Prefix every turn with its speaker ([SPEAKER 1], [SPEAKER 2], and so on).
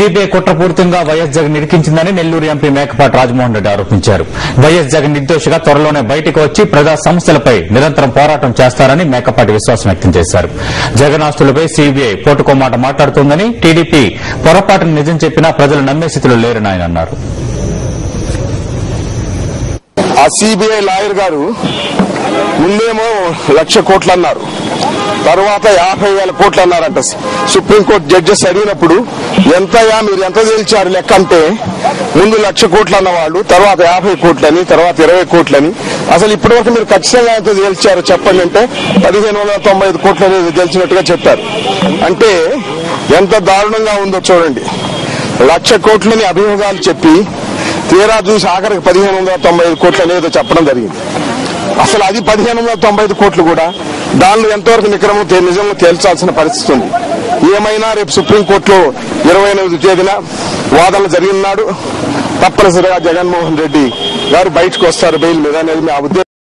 [SPEAKER 1] CBI కుట్రపూరితంగా YS Jagan ఇరికించిందని Nellore MP Mekapati Rajamohan Reddy ఆరోపించారు. YS Jagan నిర్దోషిగా త్వరలోనే బయటకు వచ్చి ప్రజా సమస్యలపై నిరంతరం పోరాటం చేస్తారని మేకపాటి విశ్వాసం వ్యక్తం చేశారు. జగన్ ఆస్తులపై సిబిఐ పూటకోమాట మాట్లాడుతోందని, టీడీపీ పొరపాటును నిజం చెప్పినా ప్రజలు నమ్మే స్థితిలో లేరని ఆయన అన్నారు.
[SPEAKER 2] ఆ సిబిఐ లాయర్ గారు ముందేమో 1,00,000 కోట్లు అన్నారు, తర్వాత 50,000 కోట్లు అన్నారంట. సుప్రీంకోర్టు జడ్జెస్ అడిగినప్పుడు ఎంతయా మీరు ఎంత తేల్చారు లెక్క అంటే ముందు 1,00,000 కోట్లు అన్నవాళ్ళు, తర్వాత 50 కోట్లని, తర్వాత 20 కోట్లని. అసలు ఇప్పటివరకు మీరు ఖచ్చితంగా ఎంత తేల్చారో చెప్పండి అంటే 1,595 కోట్లు అనేది తెలిసినట్టుగా చెప్పారు. అంటే ఎంత దారుణంగా ఉందో చూడండి. 1,00,000 కోట్లని అభియోగాలు చెప్పి తీరా చూసి ఆఖరికి 1,595 కోట్లు అనేది చెప్పడం జరిగింది. అసలు అది 1,595 కోట్లు కూడా దానిలో ఎంతవరకు నిజంగా తేల్చాల్సిన పరిస్థితి ఉంది. ఏమైనా రేపు సుప్రీంకోర్టులో 28వ తేదీన వాదనలు జరిగినాడు తప్పనిసరిగా జగన్మోహన్ రెడ్డి గారు బయటకు వస్తారు బెయిల్ మీద అనేది మా ఉద్దేశం.